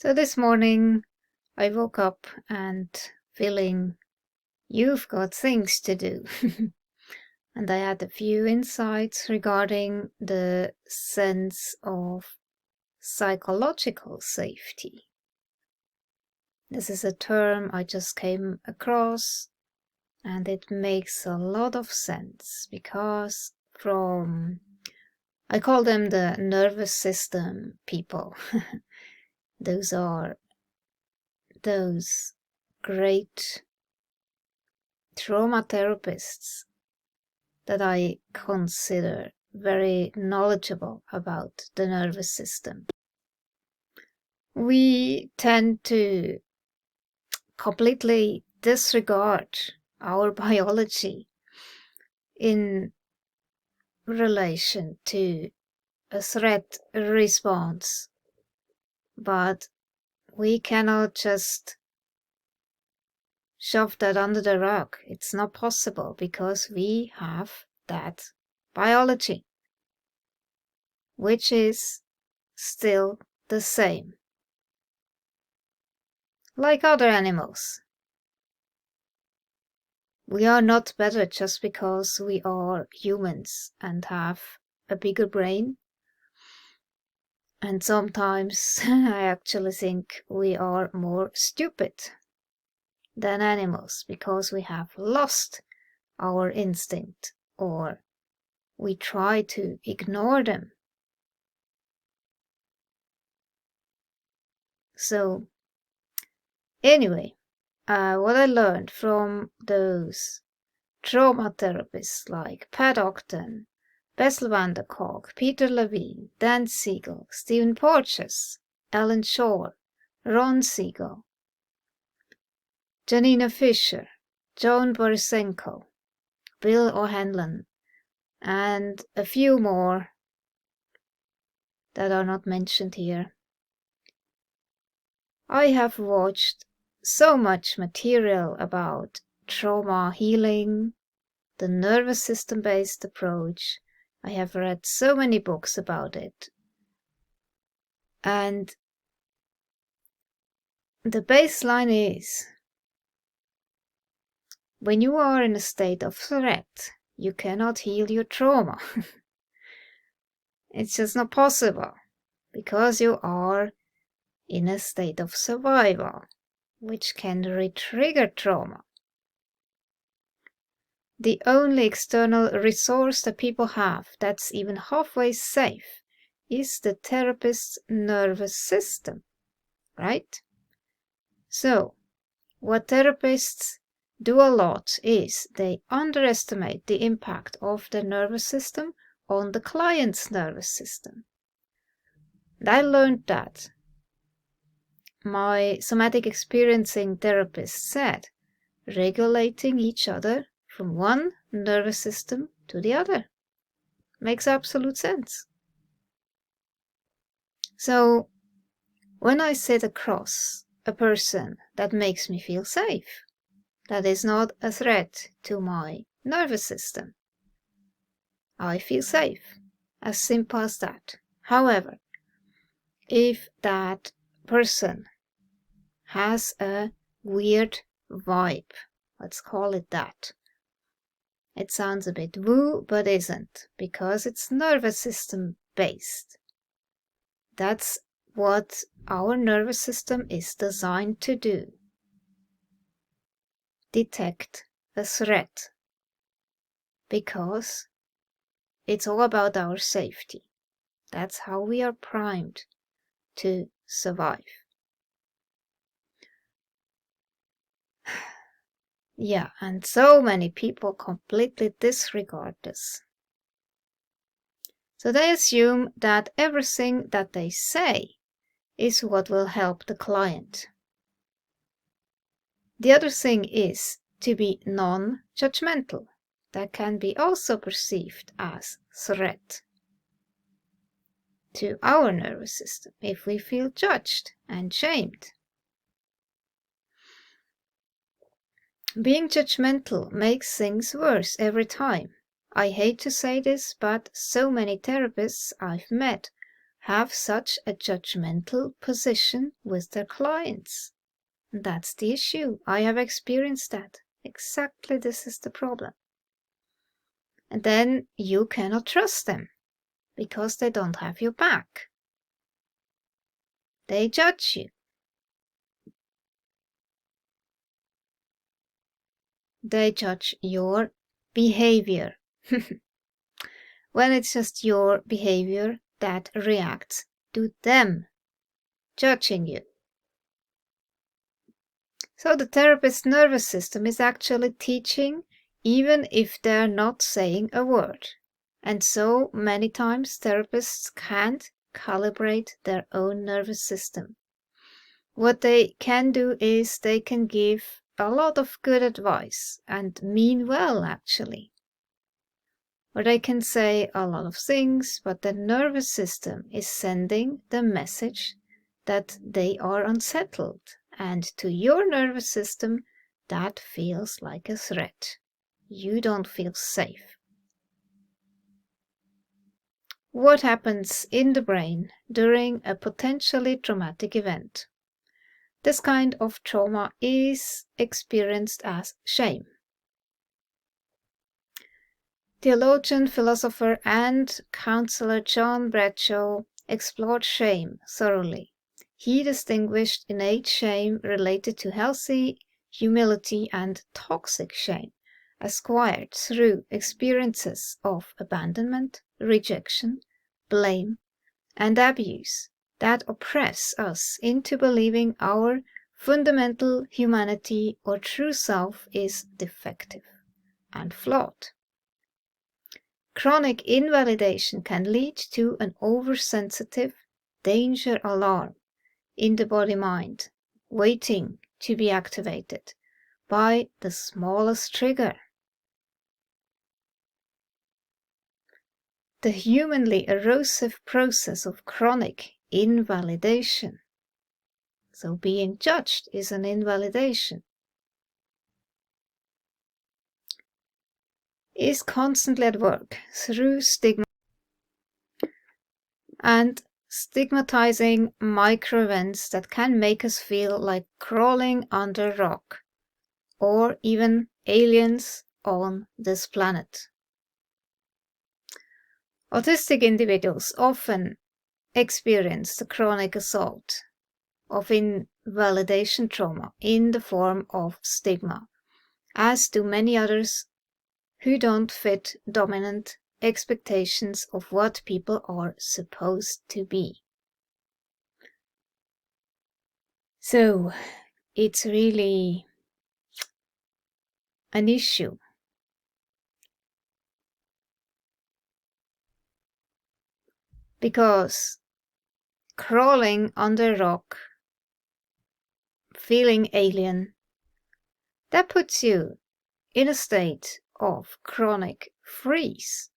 So this morning I woke up and feeling you've got things to do. And I had a few insights regarding the sense of psychological safety. This is a term I just came across, and it makes a lot of sense because I call them the nervous system people. Those are those great trauma therapists that I consider very knowledgeable about the nervous system. We tend to completely disregard our biology in relation to a threat response, but we cannot just shove that under the rug. It's not possible because we have that biology, which is still the same. Like other animals. We are not better just because we are humans and have a bigger brain. And sometimes I actually think we are more stupid than animals because we have lost our instinct or we try to ignore them. So anyway, what I learned from those trauma therapists like Pat Ogden, Bessel van der Kolk, Peter Levine, Dan Siegel, Stephen Porges, Ellen Shore, Ron Siegel, Janina Fisher, Joan Borisenko, Bill O'Hanlon, and a few more that are not mentioned here. I have watched so much material about trauma healing, the nervous system-based approach. I have read so many books about it. And the baseline is, when you are in a state of threat, you cannot heal your trauma. It's just not possible because you are in a state of survival, which can re-trigger trauma. The only external resource that people have that's even halfway safe is the therapist's nervous system, right? So, what therapists do a lot is they underestimate the impact of the nervous system on the client's nervous system. And I learned that. My somatic experiencing therapist said, regulating each other from one nervous system to the other. Makes absolute sense. So, when I sit across a person that makes me feel safe, that is not a threat to my nervous system, I feel safe. As simple as that. However, if that person has a weird vibe, let's call it that. It sounds a bit woo, but isn't, because it's nervous system based. That's what our nervous system is designed to do. Detect a threat. Because it's all about our safety. That's how we are primed to survive. Yeah, and so many people completely disregard this. So they assume that everything that they say is what will help the client. The other thing is to be non-judgmental. That can be also perceived as threat to our nervous system if we feel judged and shamed. Being judgmental makes things worse every time. I hate to say this, but so many therapists I've met have such a judgmental position with their clients. That's the issue. I have experienced that. Exactly, this is the problem. And then you cannot trust them because they don't have your back. They judge you. They judge your behavior. When it's just your behavior that reacts to them judging you. So the therapist's nervous system is actually teaching even if they're not saying a word. And so many times therapists can't calibrate their own nervous system. What they can do is they can give a lot of good advice and mean well actually. Or they can say a lot of things, but the nervous system is sending the message that they are unsettled. And to your nervous system, that feels like a threat. You don't feel safe. What happens in the brain during a potentially traumatic event? This kind of trauma is experienced as shame. Theologian, philosopher, and counselor John Bradshaw explored shame thoroughly. He distinguished innate shame related to healthy humility and toxic shame, acquired through experiences of abandonment, rejection, blame, and abuse that oppress us into believing our fundamental humanity or true self is defective and flawed. Chronic invalidation can lead to an oversensitive danger alarm in the body-mind, waiting to be activated by the smallest trigger. The humanly erosive process of chronic invalidation. So being judged is an invalidation. Is constantly at work through stigma and stigmatizing micro events that can make us feel like crawling under a rock or even aliens on this planet. Autistic individuals often experience the chronic assault of invalidation trauma in the form of stigma, as do many others who don't fit dominant expectations of what people are supposed to be. So, it's really an issue. Because crawling under a rock, feeling alien, that puts you in a state of chronic freeze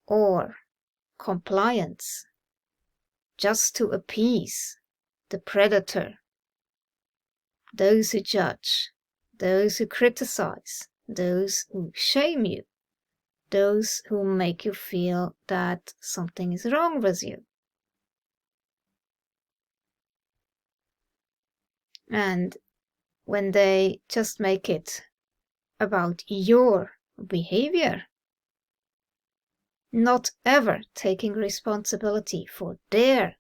or compliance just to appease the predator, those who judge, those who criticize, those who shame you, those who make you feel that something is wrong with you. And when they just make it about your behavior, not ever taking responsibility for their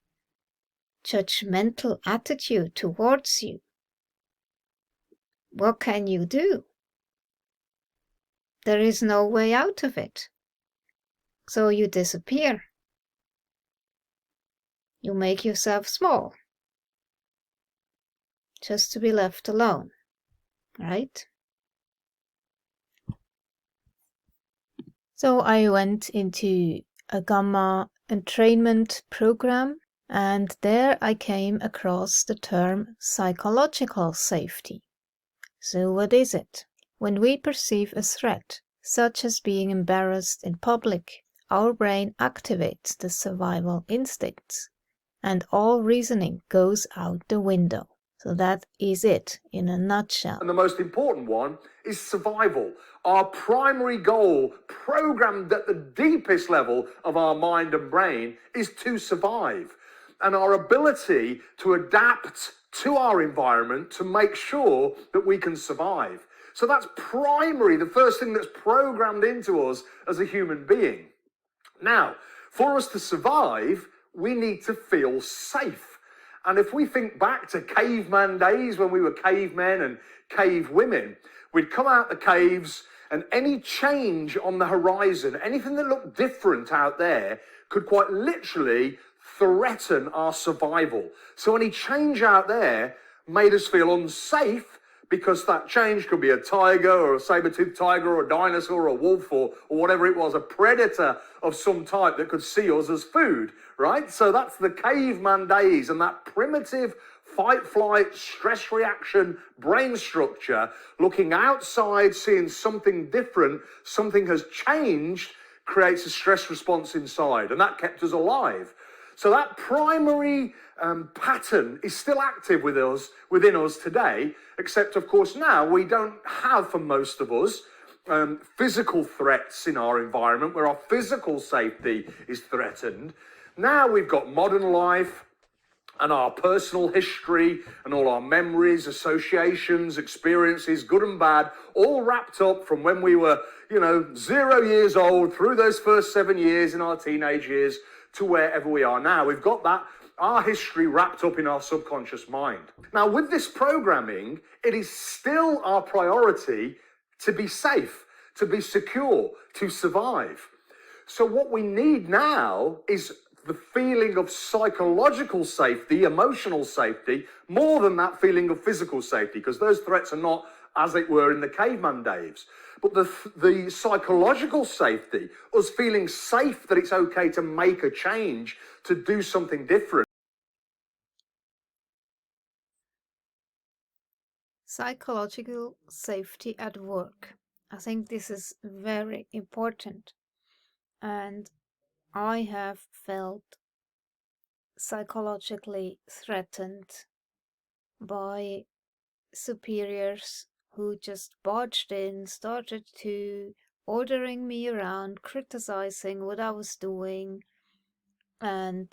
judgmental attitude towards you, what can you do? There is no way out of it. So you disappear. You make yourself small, just to be left alone, right? So I went into a gamma entrainment program, and there I came across the term psychological safety. So what is it? When we perceive a threat, such as being embarrassed in public, our brain activates the survival instincts, and all reasoning goes out the window. So that is it in a nutshell. And the most important one is survival. Our primary goal, programmed at the deepest level of our mind and brain, is to survive. And our ability to adapt to our environment to make sure that we can survive. So that's primary, the first thing that's programmed into us as a human being. Now, for us to survive, we need to feel safe. And if we think back to caveman days when we were cavemen and cave women, we'd come out the caves and any change on the horizon, anything that looked different out there, could quite literally threaten our survival. So any change out there made us feel unsafe, because that change could be a tiger or a saber-toothed tiger or a dinosaur or a wolf or whatever it was, a predator of some type that could see us as food, right? So that's the caveman days, and that primitive fight, flight, stress reaction brain structure, looking outside, seeing something different, something has changed, creates a stress response inside, and that kept us alive. So that primary pattern is still active within us today, except of course now we don't have, for most of us, physical threats in our environment where our physical safety is threatened. Now we've got modern life and our personal history and all our memories, associations, experiences, good and bad, all wrapped up from when we were, 0 years old through those first 7 years in our teenage years to wherever we are now. We've got that, our history wrapped up in our subconscious mind. Now, with this programming, it is still our priority to be safe, to be secure, to survive. So what we need now is the feeling of psychological safety, emotional safety, more than that feeling of physical safety, because those threats are not as it were in the caveman days. But the psychological safety, us feeling safe that it's okay to make a change, to do something different. Psychological safety at work. I think this is very important. And I have felt psychologically threatened by superiors who just barged in, started to ordering me around, criticizing what I was doing, and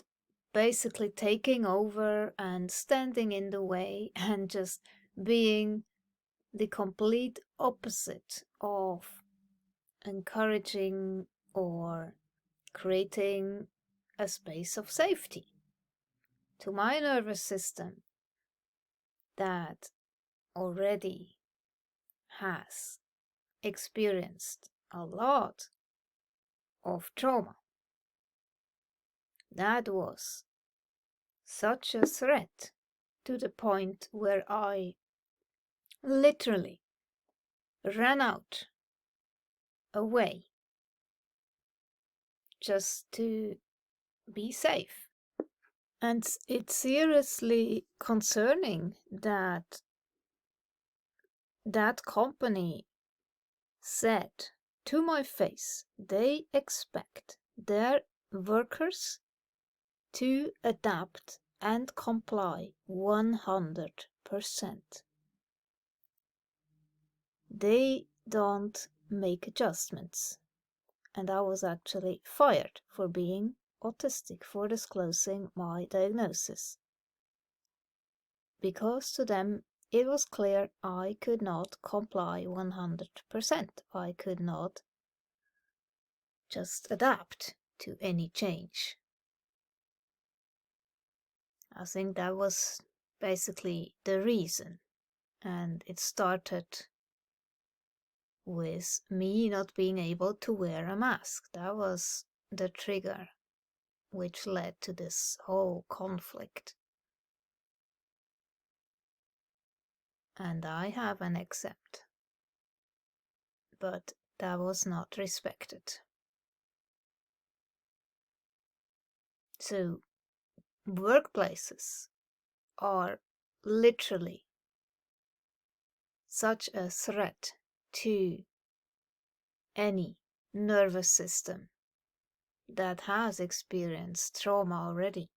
basically taking over and standing in the way and just being the complete opposite of encouraging or creating a space of safety to my nervous system that already has experienced a lot of trauma. That was such a threat to the point where I literally ran out away just to be safe. And it's seriously concerning that that company said to my face they expect their workers to adapt and comply 100%. They don't make adjustments. And I was actually fired for being autistic, for disclosing my diagnosis. Because to them it was clear I could not comply 100%. I could not just adapt to any change. I think that was basically the reason. And it started with me not being able to wear a mask. That was the trigger which led to this whole conflict. And I have an accept, but that was not respected. So workplaces are literally such a threat to any nervous system that has experienced trauma already.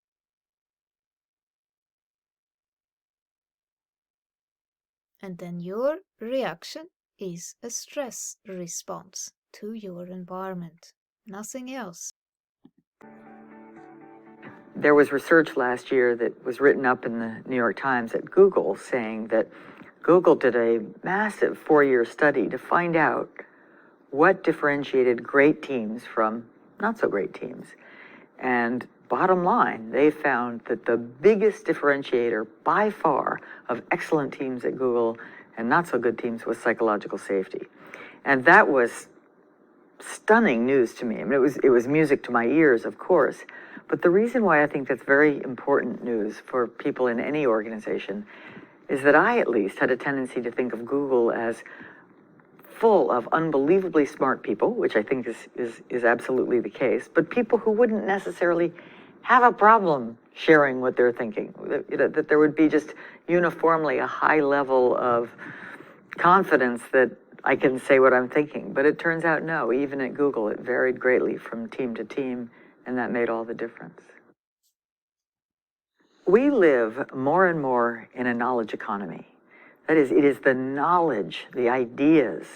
and then your reaction is a stress response to your environment, nothing else. There was research last year that was written up in the New York Times at Google saying that Google did a massive 4-year study to find out what differentiated great teams from not so great teams. And bottom line, they found that the biggest differentiator by far of excellent teams at Google and not so good teams was psychological safety. And that was stunning news to me. I mean, it was music to my ears, of course. But the reason why I think that's very important news for people in any organization is that I, at least, had a tendency to think of Google as full of unbelievably smart people, which I think is absolutely the case, but people who wouldn't necessarily have a problem sharing what they're thinking. That there would be just uniformly a high level of confidence that I can say what I'm thinking. But it turns out, no, even at Google, it varied greatly from team to team, and that made all the difference. We live more and more in a knowledge economy. That is, it is the knowledge, the ideas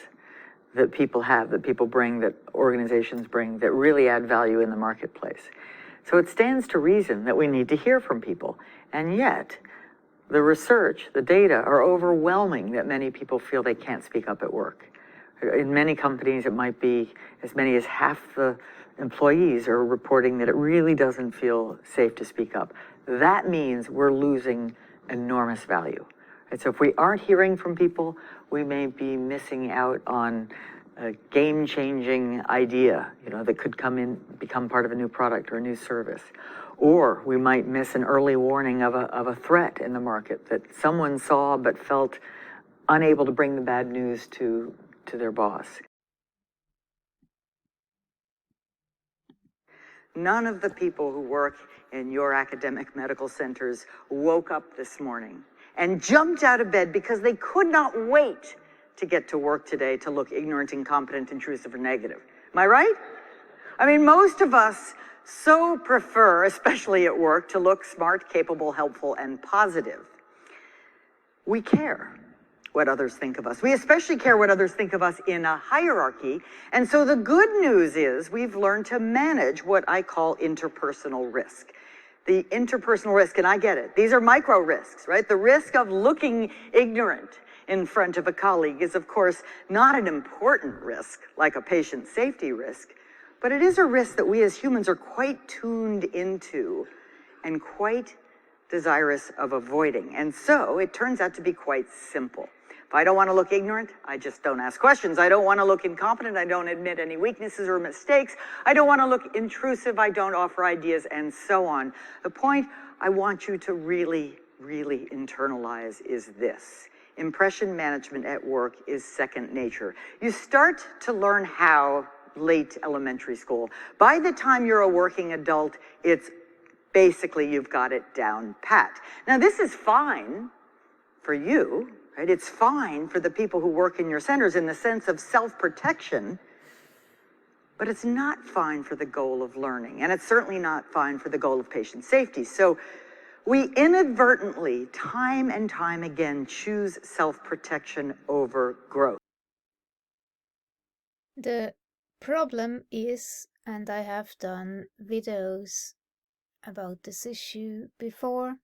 that people have, that people bring, that organizations bring, that really add value in the marketplace. So it stands to reason that we need to hear from people. And yet, the research, the data are overwhelming that many people feel they can't speak up at work. In many companies, it might be as many as half the employees are reporting that it really doesn't feel safe to speak up. That means we're losing enormous value. And so if we aren't hearing from people, we may be missing out on a game-changing idea, that could become part of a new product or a new service. Or we might miss an early warning of a threat in the market that someone saw but felt unable to bring the bad news to their boss. None of the people who work in your academic medical centers woke up this morning and jumped out of bed because they could not wait to get to work today to look ignorant, incompetent, intrusive, or negative. Am I right? I mean, most of us so prefer, especially at work, to look smart, capable, helpful, and positive. We care what others think of us. We especially care what others think of us in a hierarchy. And so the good news is we've learned to manage what I call interpersonal risk. The interpersonal risk, and I get it, these are micro risks, right? The risk of looking ignorant in front of a colleague is, of course, not an important risk like a patient safety risk, but it is a risk that we as humans are quite tuned into and quite desirous of avoiding. And so it turns out to be quite simple. If I don't want to look ignorant, I just don't ask questions. I don't want to look incompetent. I don't admit any weaknesses or mistakes. I don't want to look intrusive. I don't offer ideas, and so on. The point I want you to really, really internalize is this. Impression management at work is second nature. You start to learn how late elementary school. By the time you're a working adult, it's basically you've got it down pat. Now, this is fine for you, right? It's fine for the people who work in your centers in the sense of self-protection, but it's not fine for the goal of learning, and it's certainly not fine for the goal of patient safety. So we inadvertently, time and time again, choose self-protection over growth. The problem is, and I have done videos about this issue before,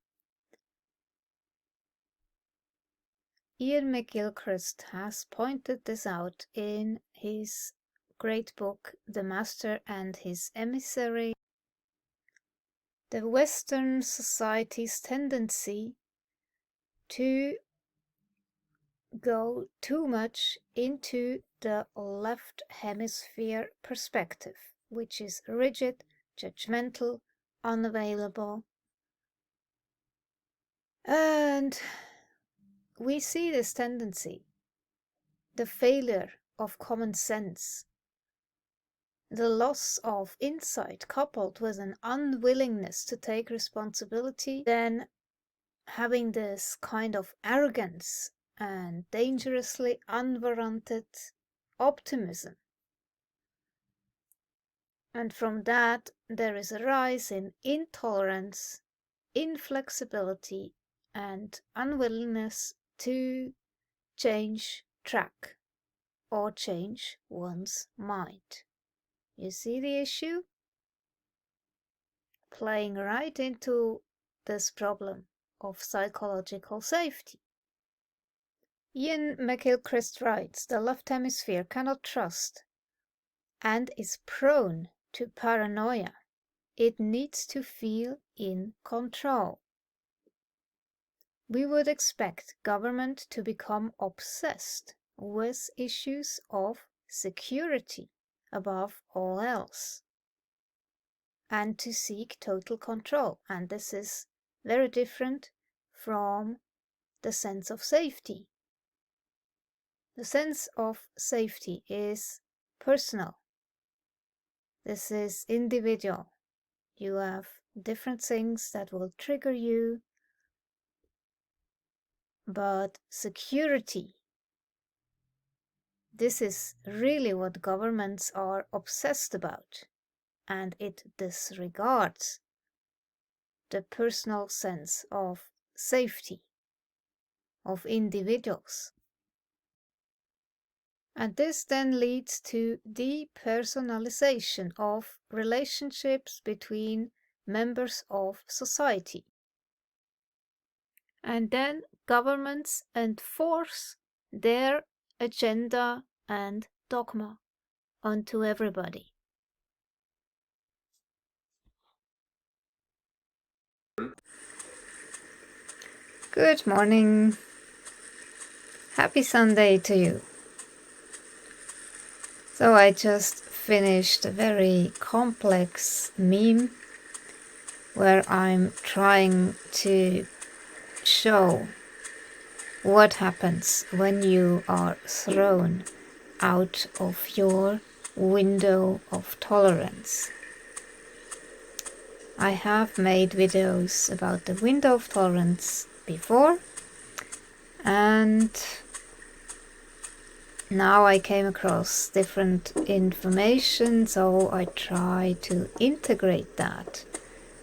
Ian McGilchrist has pointed this out in his great book, The Master and His Emissary. The Western society's tendency to go too much into the left hemisphere perspective, which is rigid, judgmental, unavailable. And we see this tendency, the failure of common sense, the loss of insight coupled with an unwillingness to take responsibility, then having this kind of arrogance and dangerously unwarranted optimism. And from that, there is a rise in intolerance, inflexibility, and unwillingness to change track or change one's mind. You see the issue? Playing right into this problem of psychological safety. Ian McGilchrist writes, the left hemisphere cannot trust and is prone to paranoia. It needs to feel in control. We would expect government to become obsessed with issues of security above all else, and to seek total control. And this is very different from the sense of safety. The sense of safety is personal. This is individual. You have different things that will trigger you, but security, this is really what governments are obsessed about, and it disregards the personal sense of safety of individuals. And this then leads to depersonalization of relationships between members of society. And then governments enforce their agenda and dogma onto everybody. Good morning. Happy Sunday to you. So I just finished a very complex meme where I'm trying to show what happens when you are thrown out of your window of tolerance. I have made videos about the window of tolerance before, and now I came across different information, so I try to integrate that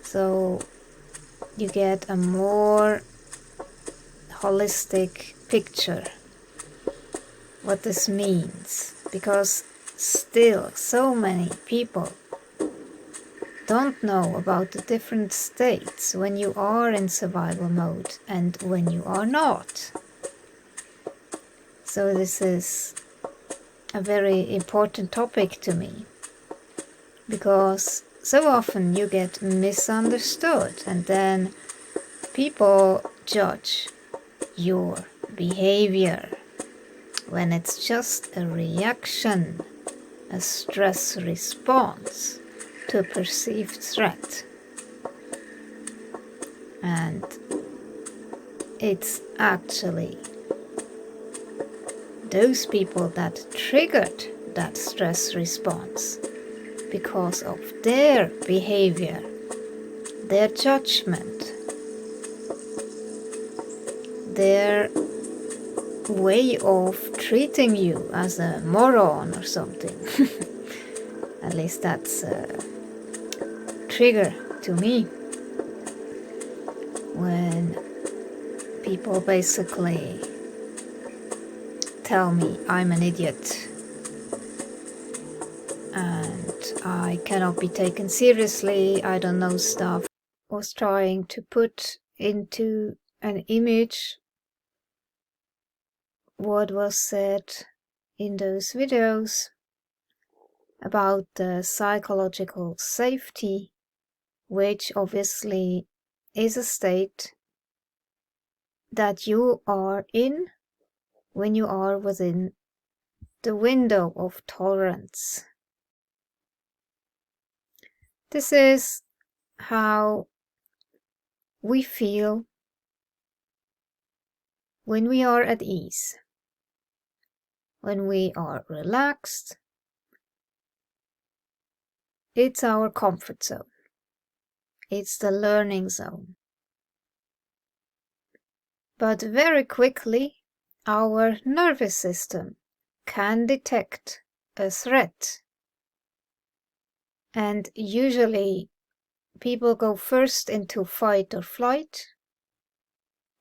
so you get a more holistic picture what this means, because still so many people don't know about the different states when you are in survival mode and when you are not. So this is a very important topic to me, because so often you get misunderstood and then people judge your behavior when it's just a reaction, a stress response to a perceived threat. And it's actually those people that triggered that stress response because of their behavior, their judgment, their way of treating you as a moron or something. At least that's a trigger to me when people basically tell me I'm an idiot and I cannot be taken seriously, I don't know stuff. I was trying to put into an image what was said in those videos about the psychological safety, which obviously is a state that you are in when you are within the window of tolerance. This is how we feel when we are at ease, when we are relaxed. It's our comfort zone. It's the learning zone. But very quickly, our nervous system can detect a threat. And usually people go first into fight or flight,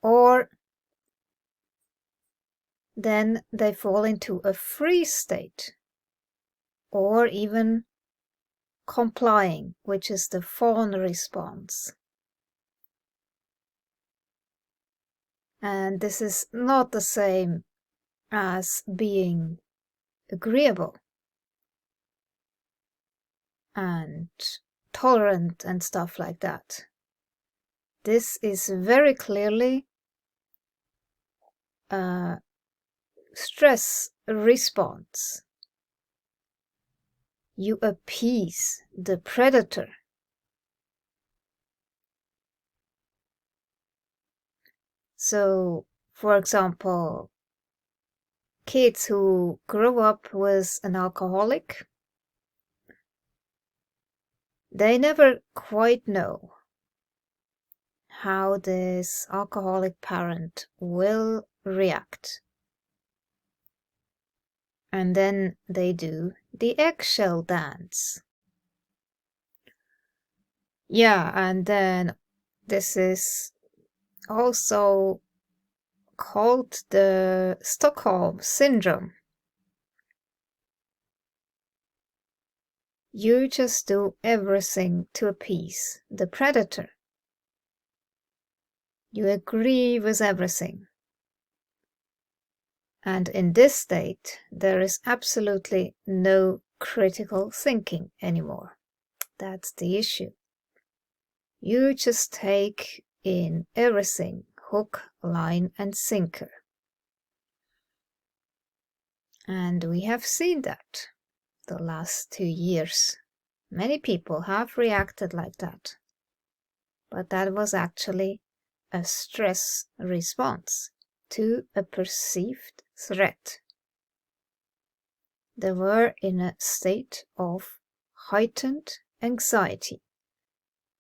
or then they fall into a freeze state, or even complying, which is the fawn response. And this is not the same as being agreeable and tolerant and stuff like that. This is very clearly a stress response. You appease the predator. So, for example, kids who grow up with an alcoholic, they never quite know how this alcoholic parent will react. And then they do the eggshell dance. Yeah, and then this is also called the Stockholm Syndrome. You just do everything to appease the predator. You agree with everything. And in this state, there is absolutely no critical thinking anymore. That's the issue. You just take in everything, hook, line, and sinker. And we have seen that the last 2 years. Many people have reacted like that. But that was actually a stress response to a perceived threat. They were in a state of heightened anxiety.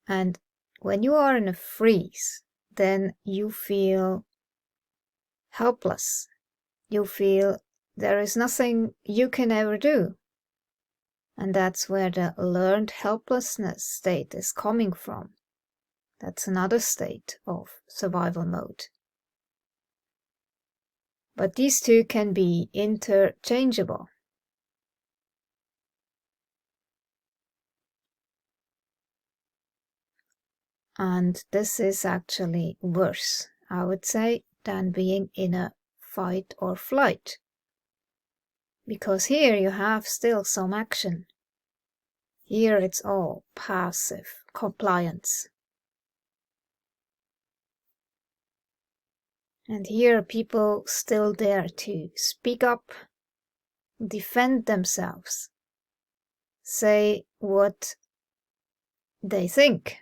And when you are in a freeze, then you feel helpless. You feel there is nothing you can ever do. And that's where the learned helplessness state is coming from. That's another state of survival mode. But these two can be interchangeable. And this is actually worse, I would say, than being in a fight or flight. Because here you have still some action. Here it's all passive compliance. And here people still dare to speak up, defend themselves, say what they think.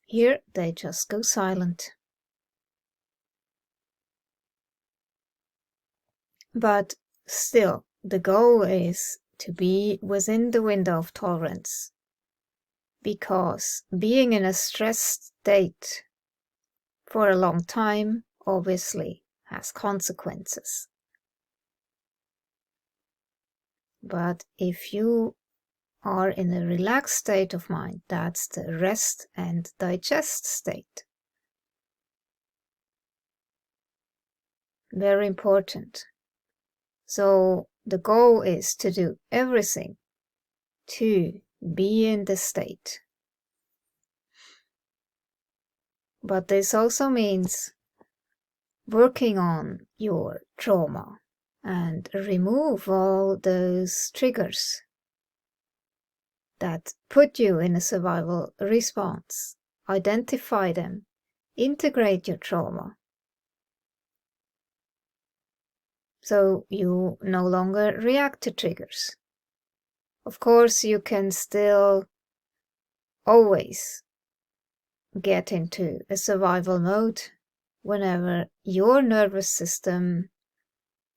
Here they just go silent. But still, the goal is to be within the window of tolerance. Because being in a stressed state for a long time obviously has consequences. But if you are in a relaxed state of mind, that's the rest and digest state. Very important. So the goal is to do everything to be in the state. But this also means working on your trauma and remove all those triggers that put you in a survival response. Identify them, integrate your trauma. So you no longer react to triggers. Of course, you can still always get into a survival mode whenever your nervous system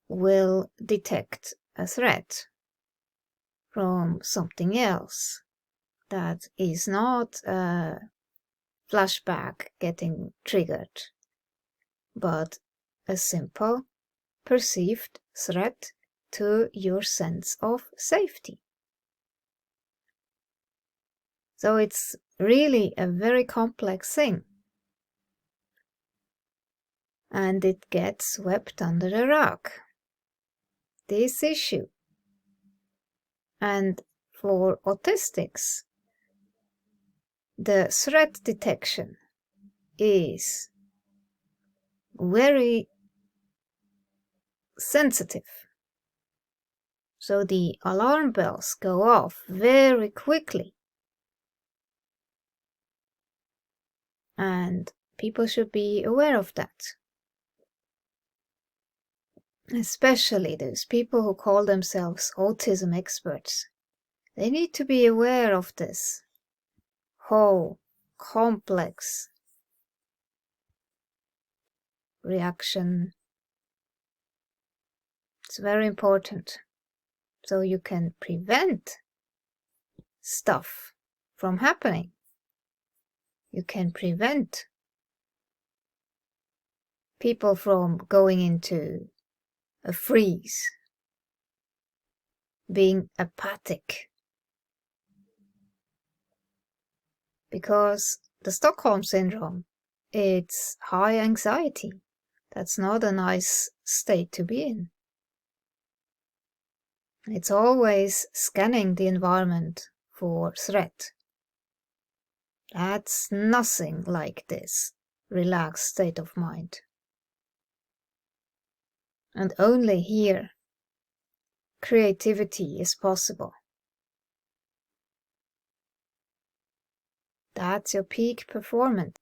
will detect a threat from something else that is not a flashback getting triggered, but a simple perceived threat to your sense of safety. So it's really a very complex thing. and it gets swept under the rug. This issue. And for autistics, the threat detection is very sensitive. So the alarm bells go off very quickly. And people should be aware of that. Especially those people who call themselves autism experts. They need to be aware of this whole complex reaction. It's very important. So you can prevent stuff from happening. You can prevent people from going into a freeze, being apathic. Because the Stockholm Syndrome, it's high anxiety. That's not a nice state to be in. It's always scanning the environment for threat. That's nothing like this relaxed state of mind. And only here, creativity is possible. That's your peak performance.